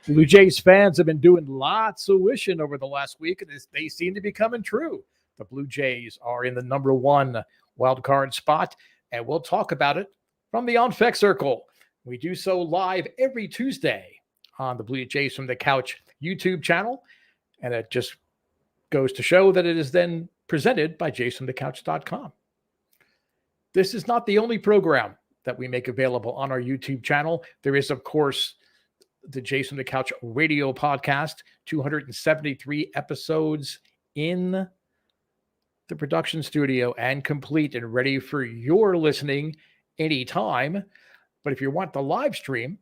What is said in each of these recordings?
Blue Jays fans have been doing lots of wishing over the last week, and they seem to be coming true. The Blue Jays are in the number one wild card spot, and we'll talk about it from the On Fek Circle. We do so live every Tuesday on the Blue Jays from the Couch YouTube channel, and it just goes to show that it is then presented by jaysfromthecouch.com. This is not the only program that we make available on our YouTube channel. There is, of course, the Jays from the Couch radio podcast, 273 episodes in the production studio and complete and ready for your listening anytime. But if you want the live stream,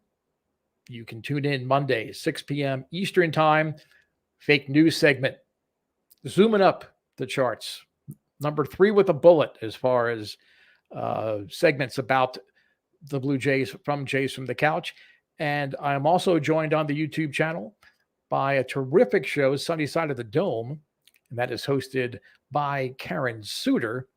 you can tune in Monday, 6 p.m. Eastern time, fake news segment, zooming up the charts. Number 3 with a bullet as far as segments about the Blue Jays from the Couch. And I'm also joined on the YouTube channel by a terrific show, Sunny Side of the Dome, and that is hosted by Karen Suter.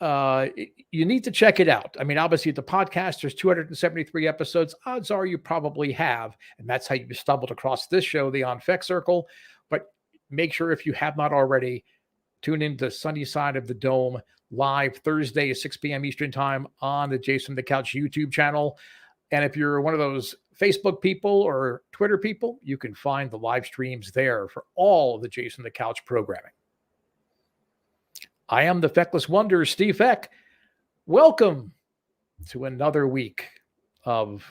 You need to check it out. I mean, obviously, the podcast, there's 273 episodes. Odds are you probably have, and that's how you stumbled across this show, the On Fek Circle. But make sure, if you have not already, tune in to Sunny Side of the Dome live Thursday at 6 p.m. Eastern time on the Jays from the Couch YouTube channel. And if you're one of those Facebook people or Twitter people, you can find the live streams there for all of the Jays from the Couch programming. I am the Feckless Wonder, Steve Fek. Welcome to another week of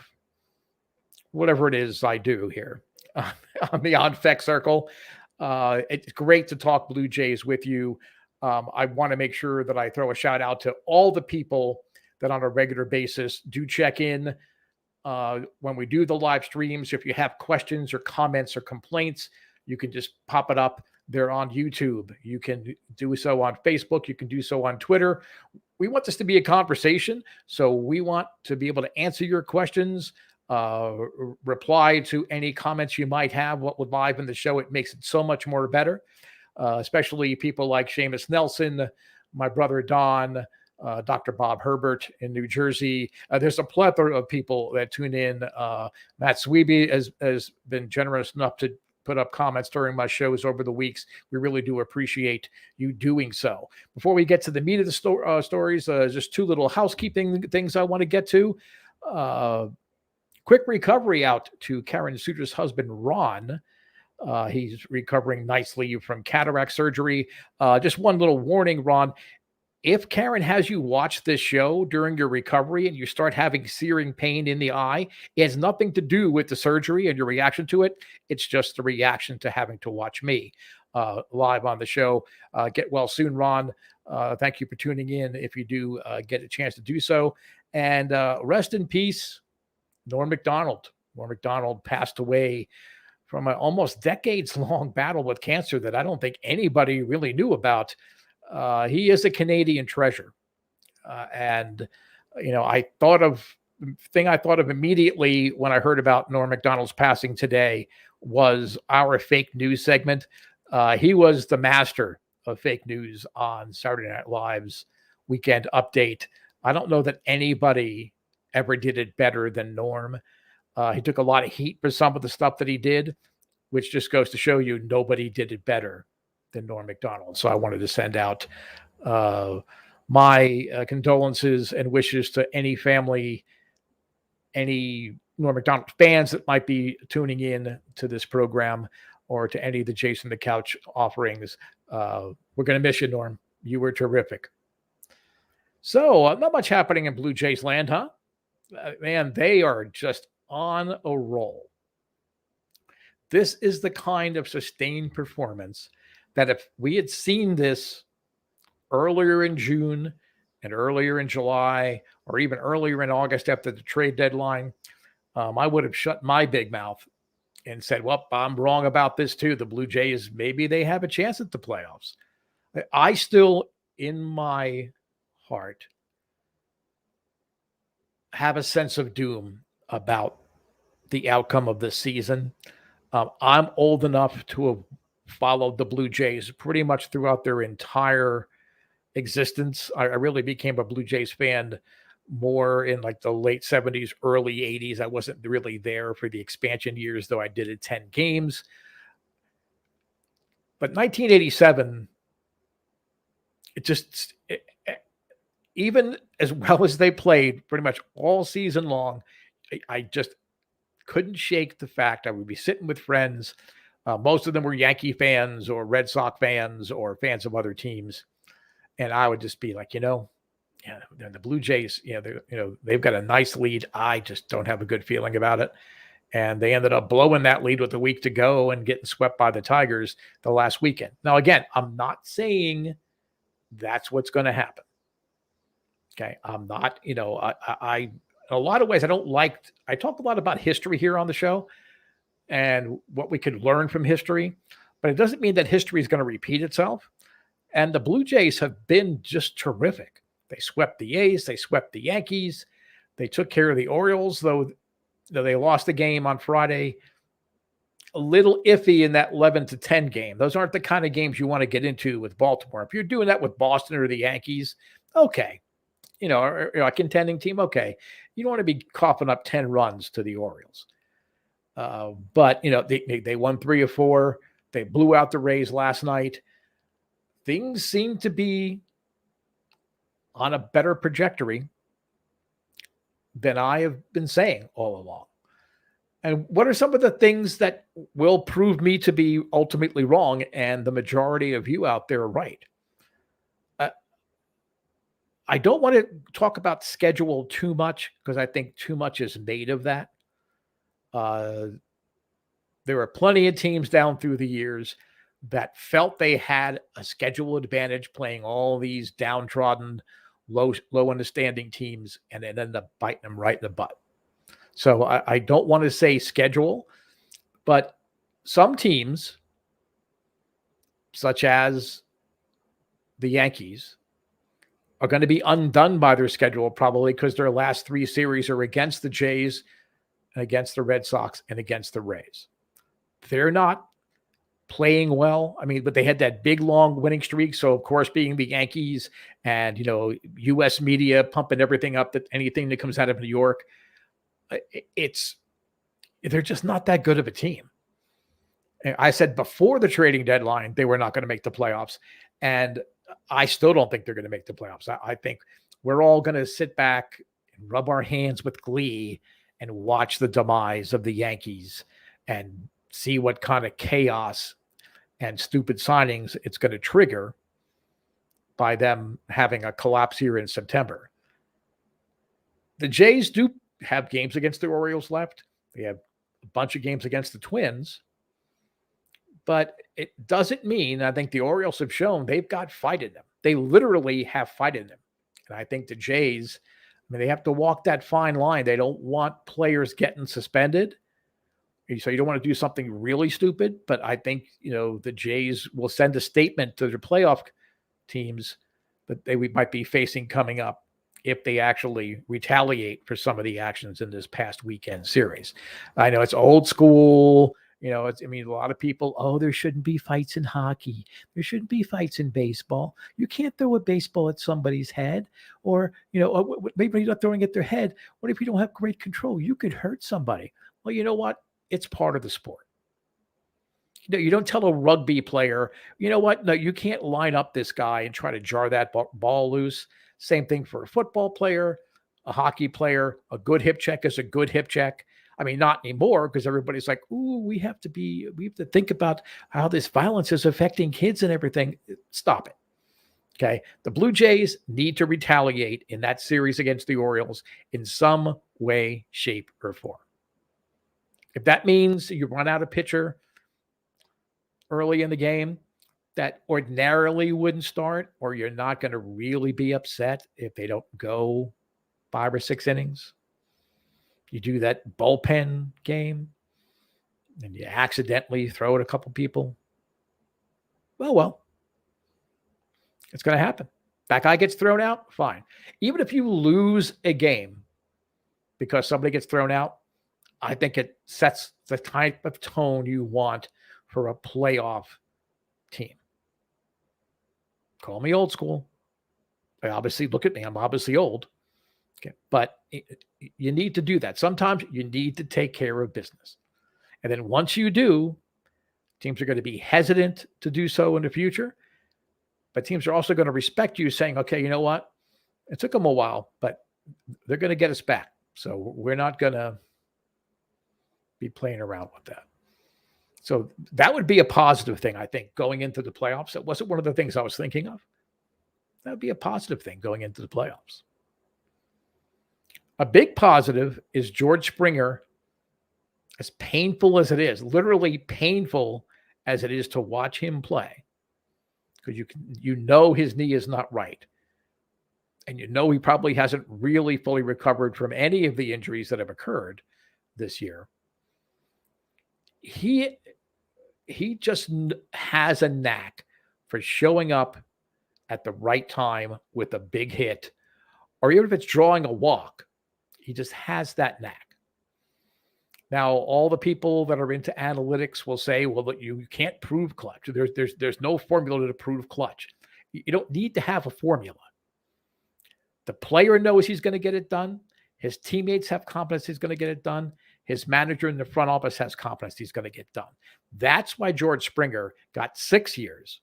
whatever it is I do here on the On Fek Circle. It's great to talk Blue Jays with you. I want to make sure that I throw a shout out to all the people that on a regular basis do check in when we do the live streams. If you have questions or comments or complaints, you can just pop it up there on YouTube. You can do so on Facebook. You can do so on Twitter. We want this to be a conversation, so we want to be able to answer your questions, reply to any comments you might have. What would live in the show, it makes it so much more better, especially people like Seamus Nelson, my brother Don, Dr. Bob Herbert in New Jersey. There's a plethora of people that tune in. Matt Sweeby has been generous enough to put up comments during my shows over the weeks. We really do appreciate you doing so. Before we get to the meat of the stories, just 2 little housekeeping things I want to get to. Quick recovery out to Karen Suter's husband, Ron. He's recovering nicely from cataract surgery. Just one little warning, Ron. If Karen has you watch this show during your recovery and you start having searing pain in the eye, it has nothing to do with the surgery and your reaction to it. It's just the reaction to having to watch me live on the show. Get well soon, Ron. Thank you for tuning in if you do get a chance to do so. And rest in peace, Norm Macdonald. Norm Macdonald passed away from an almost decades-long battle with cancer that I don't think anybody really knew about. He is a Canadian treasure. And, you know, I thought of immediately when I heard about Norm Macdonald's passing today was our fake news segment. He was the master of fake news on Saturday Night Live's Weekend Update. I don't know that anybody ever did it better than Norm. He took a lot of heat for some of the stuff that he did, which just goes to show you nobody did it better than Norm Macdonald. So I wanted to send out my condolences and wishes to any family, any Norm Macdonald fans that might be tuning in to this program or to any of the Jays from the Couch offerings. We're going to miss you, Norm. You were terrific. So not much happening in Blue Jays land, huh? Man, they are just on a roll. This is the kind of sustained performance that if we had seen this earlier in June and earlier in July, or even earlier in August after the trade deadline, I would have shut my big mouth and said, well, I'm wrong about this too. The Blue Jays, maybe they have a chance at the playoffs. I still, in my heart, have a sense of doom about the outcome of this season. I'm old enough to have followed the Blue Jays pretty much throughout their entire existence. I really became a Blue Jays fan more in like the late 70s, early 80s. I wasn't really there for the expansion years, though I did attend games. But 1987, even as well as they played pretty much all season long, I just couldn't shake the fact I would be sitting with friends. Most of them were Yankee fans or Red Sox fans or fans of other teams. And I would just be like, yeah, the Blue Jays, they've got a nice lead. I just don't have a good feeling about it. And they ended up blowing that lead with a week to go and getting swept by the Tigers the last weekend. Now, again, I'm not saying that's what's going to happen. Okay. I'm not, I in a lot of ways, I talk a lot about history here on the show and what we could learn from history, but it doesn't mean that history is going to repeat itself. And the Blue Jays have been just terrific. They swept the A's, they swept the Yankees, they took care of the Orioles, though they lost the game on Friday. A little iffy in that 11-10 game. Those aren't the kind of games you want to get into with Baltimore. If you're doing that with Boston or the Yankees, okay. Or a contending team, okay. You don't want to be coughing up 10 runs to the Orioles. But, they won 3 of 4. They blew out the Rays last night. Things seem to be on a better trajectory than I have been saying all along. And what are some of the things that will prove me to be ultimately wrong and the majority of you out there are right? I don't want to talk about schedule too much because I think too much is made of that. There are plenty of teams down through the years that felt they had a schedule advantage playing all these downtrodden, low in the standing teams, and it ended up biting them right in the butt. So I don't want to say schedule, but some teams, such as the Yankees, are going to be undone by their schedule probably because their last 3 series are against the Jays, against the Red Sox, and against the Rays. They're not playing well. I mean, but they had that big, long winning streak. So, of course, being the Yankees and, U.S. media pumping everything up, that anything that comes out of New York, they're just not that good of a team. I said before the trading deadline, they were not going to make the playoffs. And I still don't think they're going to make the playoffs. I think we're all going to sit back and rub our hands with glee and watch the demise of the Yankees and see what kind of chaos and stupid signings it's going to trigger by them having a collapse here in September. The Jays do have games against the Orioles left. They have a bunch of games against the Twins. But it doesn't mean, I think the Orioles have shown they've got fight in them. They literally have fight in them. And I think the Jays, they have to walk that fine line. They don't want players getting suspended. So you don't want to do something really stupid. But I think, the Jays will send a statement to their playoff teams that they might be facing coming up if they actually retaliate for some of the actions in this past weekend series. I know it's old school. A lot of people, there shouldn't be fights in hockey. There shouldn't be fights in baseball. You can't throw a baseball at somebody's head or, maybe you're not throwing at their head. What if you don't have great control? You could hurt somebody. Well, you know what? It's part of the sport. You don't tell a rugby player, you know what? No, you can't line up this guy and try to jar that ball loose. Same thing for a football player, a hockey player. A good hip check is a good hip check. Not anymore because everybody's like, we have to think about how this violence is affecting kids and everything. Stop it. Okay. The Blue Jays need to retaliate in that series against the Orioles in some way, shape, or form. If that means you run out a pitcher early in the game that ordinarily wouldn't start, or you're not going to really be upset if they don't go 5 or 6 innings. You do that bullpen game and you accidentally throw at a couple people. Well, it's going to happen. That guy gets thrown out, fine. Even if you lose a game because somebody gets thrown out, I think it sets the type of tone you want for a playoff team. Call me old school. Look at me. I'm obviously old. Okay. But you need to do that. Sometimes you need to take care of business. And then once you do, teams are going to be hesitant to do so in the future. But teams are also going to respect you saying, okay, you know what? It took them a while, but they're going to get us back. So we're not going to be playing around with that. So that would be a positive thing, I think, going into the playoffs. That wasn't one of the things I was thinking of. That would be a positive thing going into the playoffs. A big positive is George Springer, as painful as it is, literally painful as it is to watch him play, because you know his knee is not right. And you know he probably hasn't really fully recovered from any of the injuries that have occurred this year. He just has a knack for showing up at the right time with a big hit, or even if it's drawing a walk, he just has that knack. Now, all the people that are into analytics will say, well, you can't prove clutch. There's no formula to prove clutch. You don't need to have a formula. The player knows he's going to get it done. His teammates have confidence he's going to get it done. His manager in the front office has confidence he's going to get done. That's why George Springer got 6 years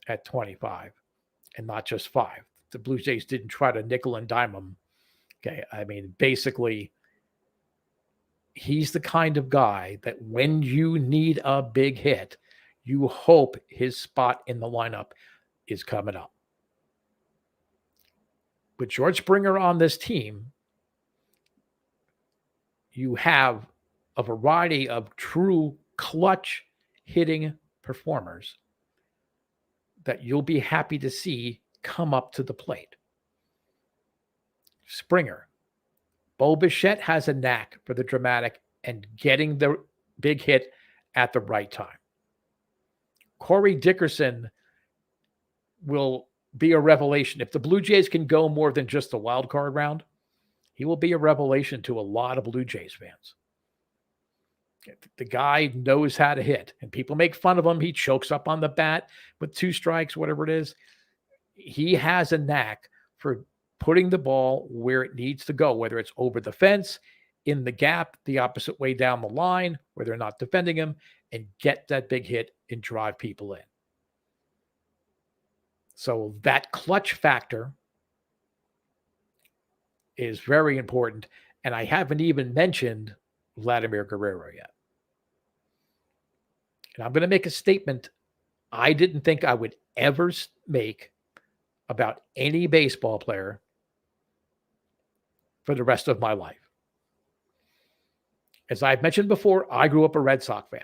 at 25 and not just 5. The Blue Jays didn't try to nickel and dime him. Okay, I mean, basically, he's the kind of guy that when you need a big hit, you hope his spot in the lineup is coming up. With George Springer on this team, you have a variety of true clutch hitting performers that you'll be happy to see come up to the plate. Springer. Bo Bichette has a knack for the dramatic and getting the big hit at the right time. Corey Dickerson will be a revelation. If the Blue Jays can go more than just the wild card round, he will be a revelation to a lot of Blue Jays fans. The guy knows how to hit, and people make fun of him. He chokes up on the bat with 2 strikes, whatever it is. He has a knack for putting the ball where it needs to go, whether it's over the fence, in the gap, the opposite way down the line, where they're not defending him, and get that big hit and drive people in. So that clutch factor is very important. And I haven't even mentioned Vladimir Guerrero yet. And I'm going to make a statement I didn't think I would ever make about any baseball player for the rest of my life. As I've mentioned before, I grew up a Red Sox fan.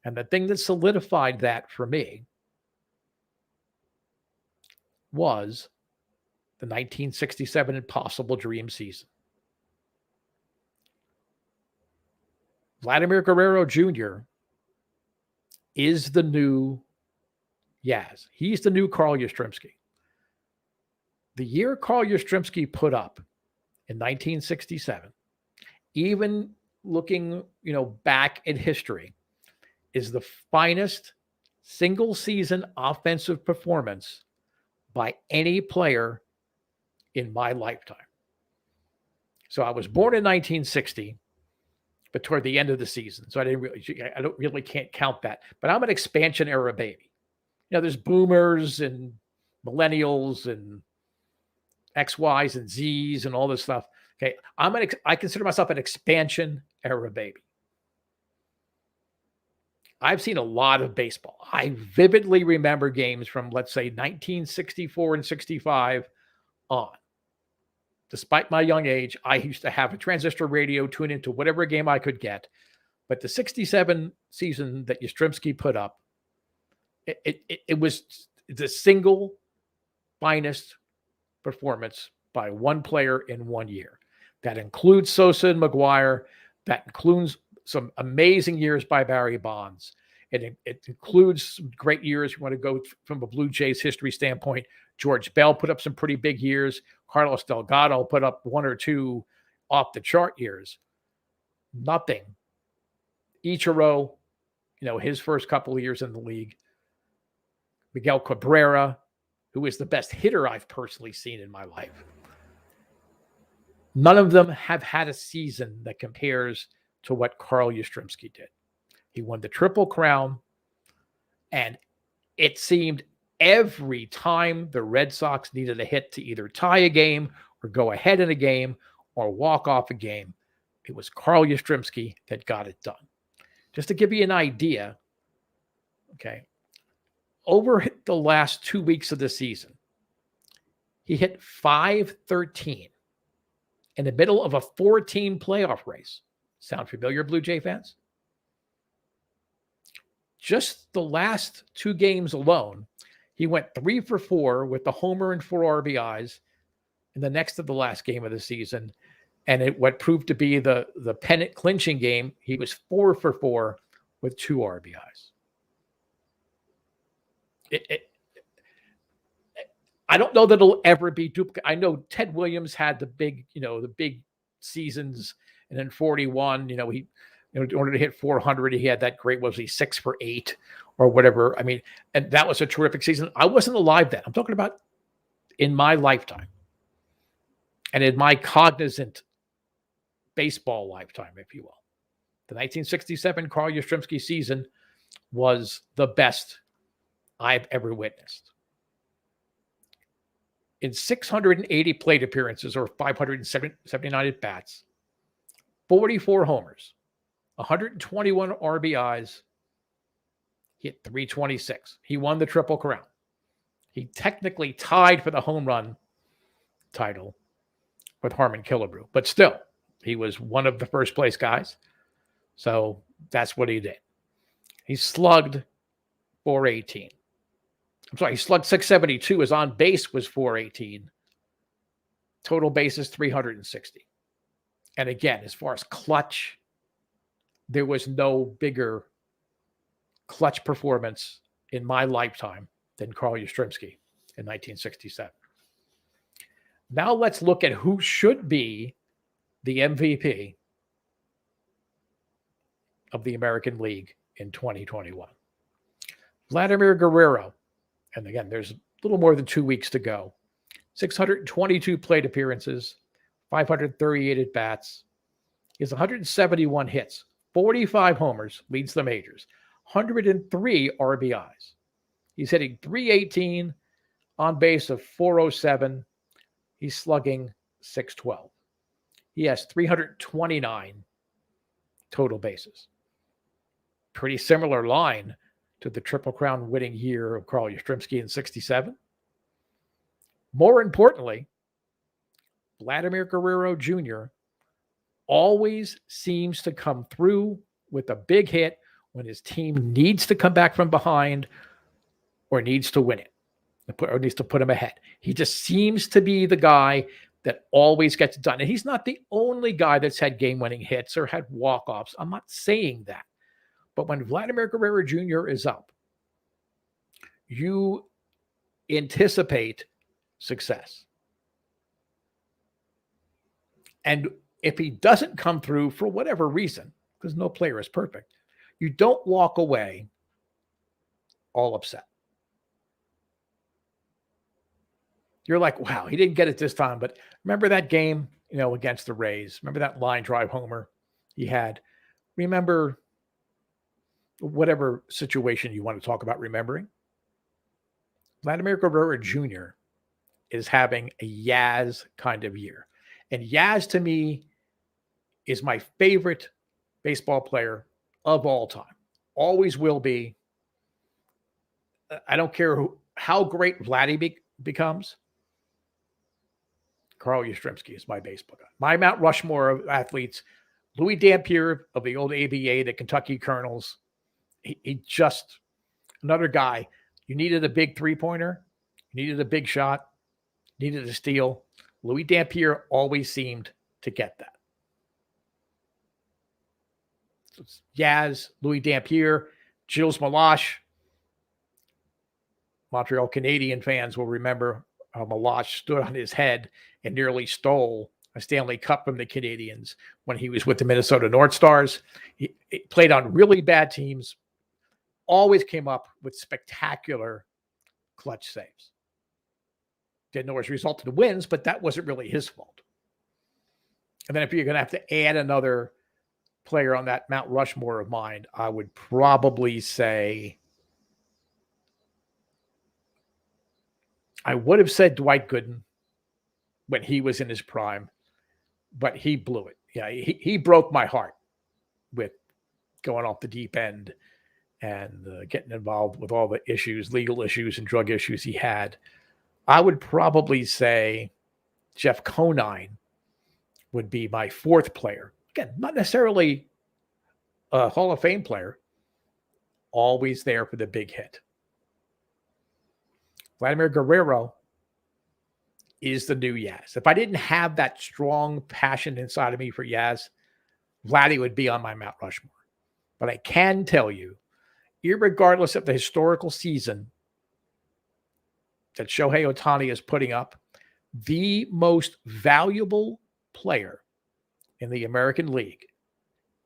And the thing that solidified that for me was the 1967 Impossible Dream season. Vladimir Guerrero Jr. is the new Yaz. He's the new Carl Yastrzemski. The year Carl Yastrzemski put up in 1967, even looking, back in history, is the finest single season offensive performance by any player in my lifetime. So I was born in 1960, but toward the end of the season. So I can't count that, but I'm an expansion era baby. There's boomers and millennials and XYs and Zs and all this stuff. Okay. I consider myself an expansion era baby. I've seen a lot of baseball. I vividly remember games from, let's say, 1964 and 65 on. Despite my young age, I used to have a transistor radio, tune into whatever game I could get. But the 67 season that Yastrzemski put up, it was the single finest performance by one player in 1 year. That includes Sosa and McGuire. That includes some amazing years by Barry Bonds. It includes some great years. You want to go from a Blue Jays history standpoint. George Bell put up some pretty big years. Carlos Delgado put up 1 or 2 off the chart years. Nothing. Ichiro, his first couple of years in the league. Miguel Cabrera, who is the best hitter I've personally seen in my life. None of them have had a season that compares to what Carl Yastrzemski did. He won the Triple Crown, and it seemed every time the Red Sox needed a hit to either tie a game or go ahead in a game or walk off a game, it was Carl Yastrzemski that got it done. Just to give you an idea, okay, over the last 2 weeks of the season, he hit .513 in the middle of a 4-team playoff race. Sound familiar, Blue Jay fans? Just the last 2 games alone, he went 3 for 4 with the homer and 4 RBIs in the next to the last game of the season. And what proved to be the pennant clinching game, he was 4 for 4 with 2 RBIs. I don't know that it'll ever be duplicated. I know Ted Williams had the big seasons, and then 41, he, in order to hit 400, he had that great, was he 6 for 8 or whatever? I mean, and that was a terrific season. I wasn't alive then. I'm talking about in my lifetime and in my cognizant baseball lifetime, if you will. The 1967 Carl Yastrzemski season was the best I've ever witnessed. In 680 plate appearances or 579 at bats, 44 homers, 121 RBIs, he hit .326. He won the Triple Crown. He technically tied for the home run title with Harmon Killebrew, but still, he was one of the first place guys. So that's what he did. He slugged .418. I'm sorry, he slugged .672. His on base was .418. Total bases 360. And again, as far as clutch, there was no bigger clutch performance in my lifetime than Carl Yastrzemski in 1967. Now let's look at who should be the MVP of the American League in 2021. Vladimir Guerrero. And again, there's a little more than 2 weeks to go. 622 plate appearances, 538 at bats. He has 171 hits, 45 homers, leads the majors, 103 RBIs. He's hitting .318, on base of .407. He's slugging .612. He has 329 total bases. Pretty similar line to the Triple Crown winning year of Carl Yastrzemski in 67. More importantly, Vladimir Guerrero Jr. always seems to come through with a big hit when his team needs to come back from behind or needs to win it, or needs to put him ahead. He just seems to be the guy that always gets it done. And he's not the only guy that's had game-winning hits or had walk-offs. I'm not saying that. But when Vladimir Guerrero Jr. is up, you anticipate success. And if he doesn't come through for whatever reason, because no player is perfect, you don't walk away all upset. You're like, wow, he didn't get it this time. But remember that game, against the Rays? Remember that line drive homer he had? Remember whatever situation you want to talk about remembering? Vladimir Guerrero Jr. is having a Yaz kind of year. And Yaz, to me, is my favorite baseball player of all time. Always will be. I don't care how great Vladdy becomes. Carl Yastrzemski is my baseball guy. My Mount Rushmore of athletes, Louis Dampier of the old ABA, the Kentucky Colonels. He just, another guy. You needed a big three-pointer. You needed a big shot. Needed a steal. Louis Dampier always seemed to get that. So it's Yaz, Louis Dampier, Gilles Meloche. Montreal Canadian fans will remember how Meloche stood on his head and nearly stole a Stanley Cup from the Canadiens when he was with the Minnesota North Stars. He played on really bad teams, always came up with spectacular clutch saves. Didn't always result in wins, but that wasn't really his fault. And then if you're going to have to add another player on that Mount Rushmore of mine, I would probably say, I would have said Dwight Gooden when he was in his prime, but he blew it. Yeah, he broke my heart with going off the deep end and getting involved with all the issues, legal issues and drug issues he had. I would probably say Jeff Conine would be my fourth player. Again, not necessarily a Hall of Fame player, always there for the big hit. Vladimir Guerrero is the new Yaz. If I didn't have that strong passion inside of me for Yaz, Vladdy would be on my Mount Rushmore. But I can tell you, irregardless of the historical season that Shohei Ohtani is putting up, the most valuable player in the American League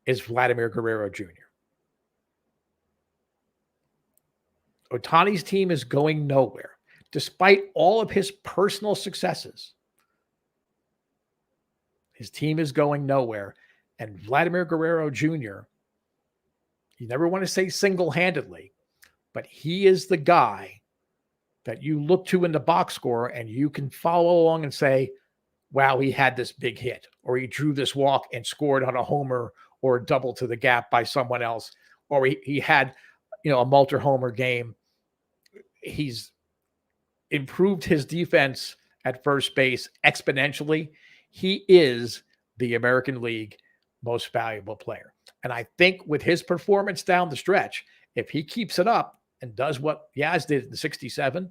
is Vladimir Guerrero Jr. Ohtani's team is going nowhere, despite all of his personal successes. His team is going nowhere. And Vladimir Guerrero Jr., you never want to say single-handedly, but he is the guy that you look to in the box score and you can follow along and say, wow, he had this big hit, or he drew this walk and scored on a homer or a double to the gap by someone else, or he had, a multi-homer game. He's improved his defense at first base exponentially. He is the American League most valuable player. And I think with his performance down the stretch, if he keeps it up and does what Yaz did in 67,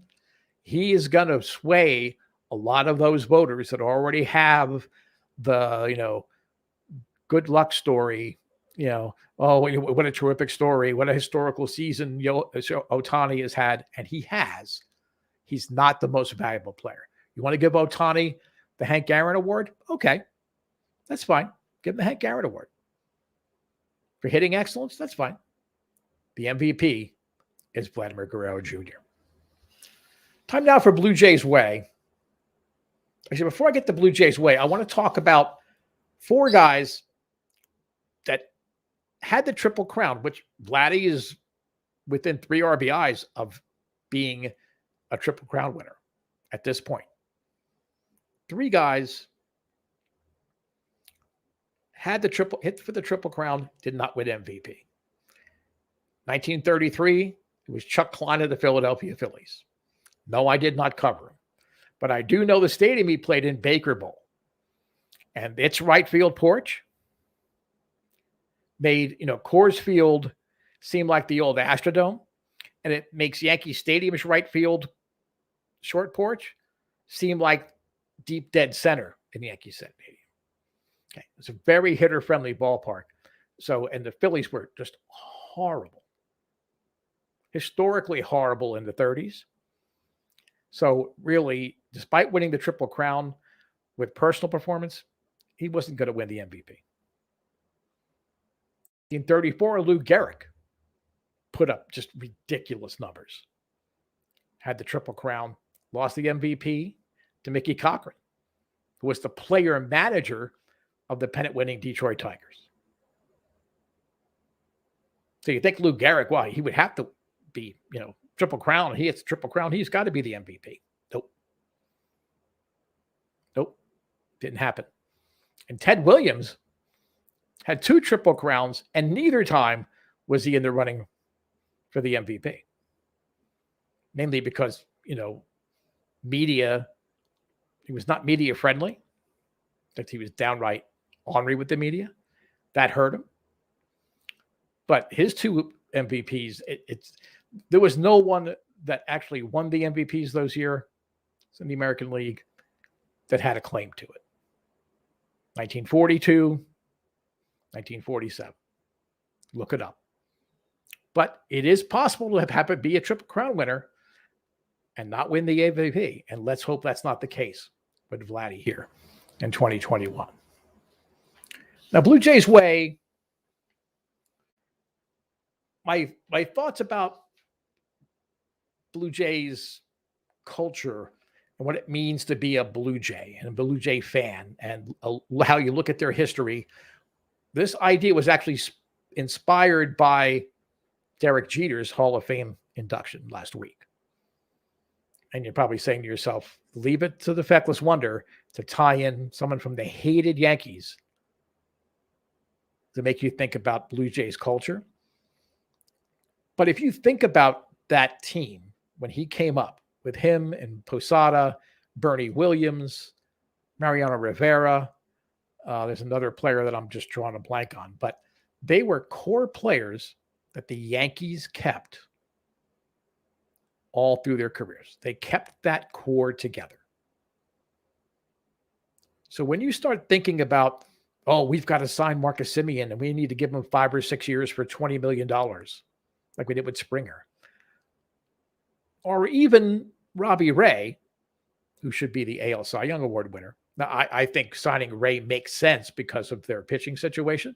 he is going to sway a lot of those voters that already have the, good luck story, oh, what a terrific story, what a historical season Ohtani has had, and he has. He's not the most valuable player. You want to give Ohtani the Hank Aaron Award? Okay, that's fine. Give him the Hank Aaron Award. For hitting excellence, that's fine. The MVP is Vladimir Guerrero Jr. Time now for Blue Jays Way. Actually, before I get to Blue Jays Way, I want to talk about four guys that had the Triple Crown, which Vladdy is within 3 RBIs of being a Triple Crown winner at this point. 3 guys had the hit for the Triple Crown, did not win MVP. 1933, it was Chuck Klein of the Philadelphia Phillies. No, I did not cover him. But I do know the stadium he played in, Baker Bowl. And its right field porch made, Coors Field seem like the old Astrodome. And it makes Yankee Stadium's right field short porch seem like deep dead center in Yankee Stadium. Okay, it's a very hitter-friendly ballpark. So, and the Phillies were just horrible, historically horrible in the 30s. So, really, despite winning the Triple Crown with personal performance, he wasn't going to win the MVP. In 1934, Lou Gehrig put up just ridiculous numbers. Had the Triple Crown, lost the MVP to Mickey Cochran, who was the player manager of the pennant-winning Detroit Tigers. So you think Lou Gehrig, wow, he would have to be, Triple Crown. He hits Triple Crown. He's got to be the MVP. Nope. Didn't happen. And Ted Williams had 2 Triple Crowns, and neither time was he in the running for the MVP. Mainly because, media, he was not media friendly. In fact, he was downright ornery with the media. That hurt him. But his 2 MVPs, there was no one that actually won the MVPs those years in the American League that had a claim to it. 1942, 1947. Look it up. But it is possible to have it be a Triple Crown winner and not win the MVP. And let's hope that's not the case with Vladdy here in 2021. Now, Blue Jays Way, my thoughts about Blue Jays culture and what it means to be a Blue Jay and a Blue Jay fan, and how you look at their history. This idea was actually inspired by Derek Jeter's Hall of Fame induction last week. And you're probably saying to yourself, leave it to the feckless wonder to tie in someone from the hated Yankees to make you think about Blue Jays culture. But if you think about that team when he came up, with him and Posada, Bernie Williams, Mariano Rivera, there's another player that I'm just drawing a blank on, but they were core players that the Yankees kept all through their careers. They kept that core together. So when you start thinking about, oh, we've got to sign Marcus Semien and we need to give him 5 or 6 years for $20 million, like we did with Springer, or even Robbie Ray, who should be the AL Cy Young Award winner. Now, I think signing Ray makes sense because of their pitching situation.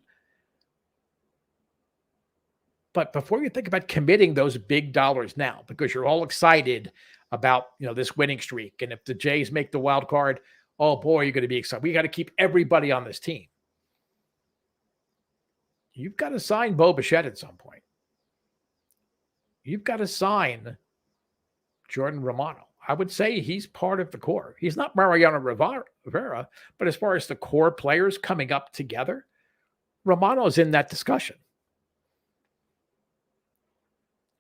But before you think about committing those big dollars now, because you're all excited about, this winning streak, and if the Jays make the wild card, oh boy, you're going to be excited. We got to keep everybody on this team. You've got to sign Bo Bichette at some point. You've got to sign Jordan Romano. I would say he's part of the core. He's not Mariano Rivera, but as far as the core players coming up together, Romano's in that discussion.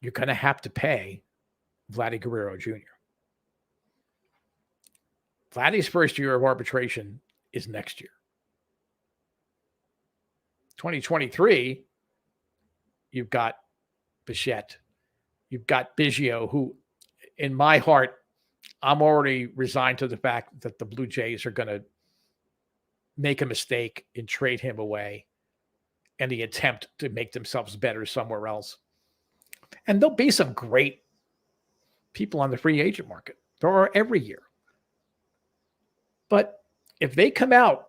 You're going to have to pay Vladdy Guerrero Jr. Vladdy's first year of arbitration is next year. 2023, you've got Bichette. You've got Biggio, who, in my heart, I'm already resigned to the fact that the Blue Jays are going to make a mistake and trade him away in the attempt to make themselves better somewhere else. And there'll be some great people on the free agent market. There are every year. But if they come out,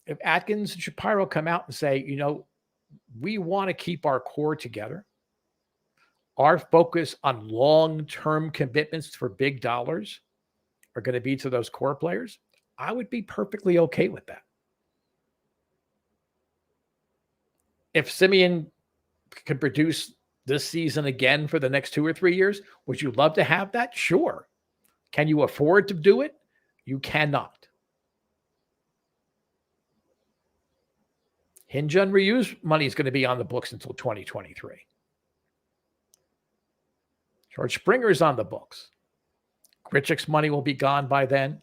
if Atkins and Shapiro come out and say, we want to keep our core together, our focus on long-term commitments for big dollars are going to be to those core players, I would be perfectly okay with that. If Semien can produce this season again for the next 2 or 3 years, would you love to have that? Sure. Can you afford to do it? You cannot. Hyun-Jin Ryu's money is going to be on the books until 2023. George Springer's on the books. Grichuk's money will be gone by then.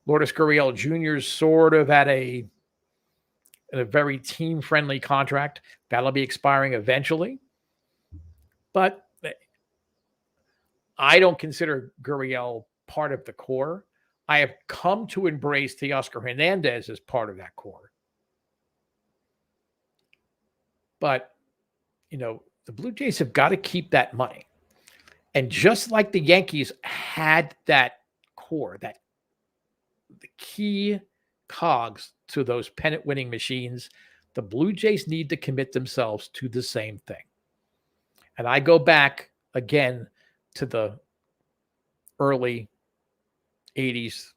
Lourdes Gurriel Jr.'s sort of at a very team-friendly contract. That'll be expiring eventually. But I don't consider Gurriel part of the core. I have come to embrace Teoscar Hernandez as part of that core. But, the Blue Jays have got to keep that money. And just like the Yankees had that core, the key cogs to those pennant-winning machines, the Blue Jays need to commit themselves to the same thing. And I go back again to the early 80s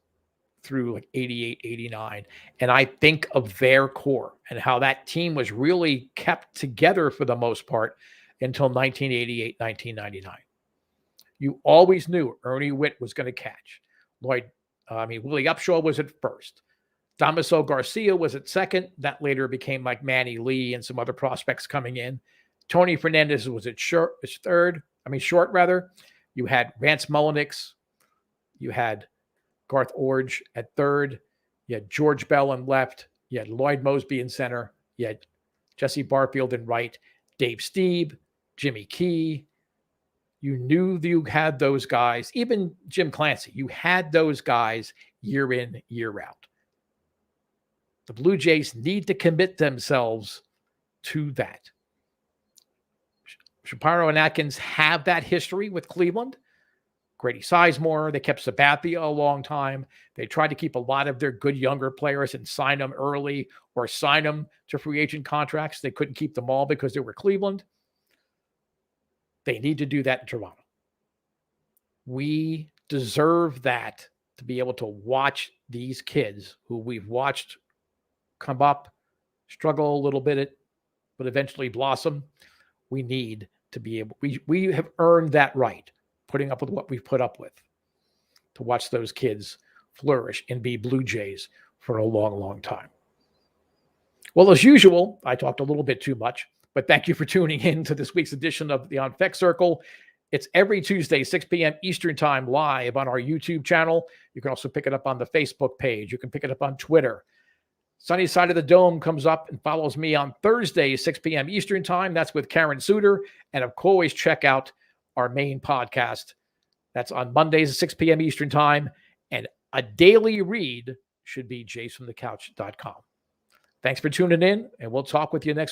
through like 88, 89. And I think of their core and how that team was really kept together for the most part until 1988, 1999. You always knew Ernie Witt was going to catch. Willie Upshaw was at first. Damaso Garcia was at second. That later became like Manny Lee and some other prospects coming in. Tony Fernandez was at short. You had Vance Mullenix. You had Garth Orge at third. You had George Bell in left. You had Lloyd Mosby in center. You had Jesse Barfield in right. Dave Stieb, Jimmy Key. You knew that you had those guys. Even Jim Clancy. You had those guys year in, year out. The Blue Jays need to commit themselves to that. Shapiro and Atkins have that history with Cleveland. Grady Sizemore, they kept Sabathia a long time. They tried to keep a lot of their good younger players and sign them early or sign them to free agent contracts. They couldn't keep them all because they were Cleveland. They need to do that in Toronto. We deserve that to be able to watch these kids who we've watched come up, struggle a little bit, but eventually blossom. We need to be able, we have earned that right, putting up with what we've put up with, to watch those kids flourish and be Blue Jays for a long, long time. Well, as usual, I talked a little bit too much, but thank you for tuning in to this week's edition of the On Fek Circle. It's every Tuesday, 6 p.m. Eastern Time, live on our YouTube channel. You can also pick it up on the Facebook page. You can pick it up on Twitter. Sunny Side of the Dome comes up and follows me on Thursday, 6 p.m. Eastern Time. That's with Karen Suter. And of course, always check out our main podcast. That's on Mondays at 6 p.m. Eastern Time. And a daily read should be jaysfromthecouch.com. Thanks for tuning in, and we'll talk with you next week.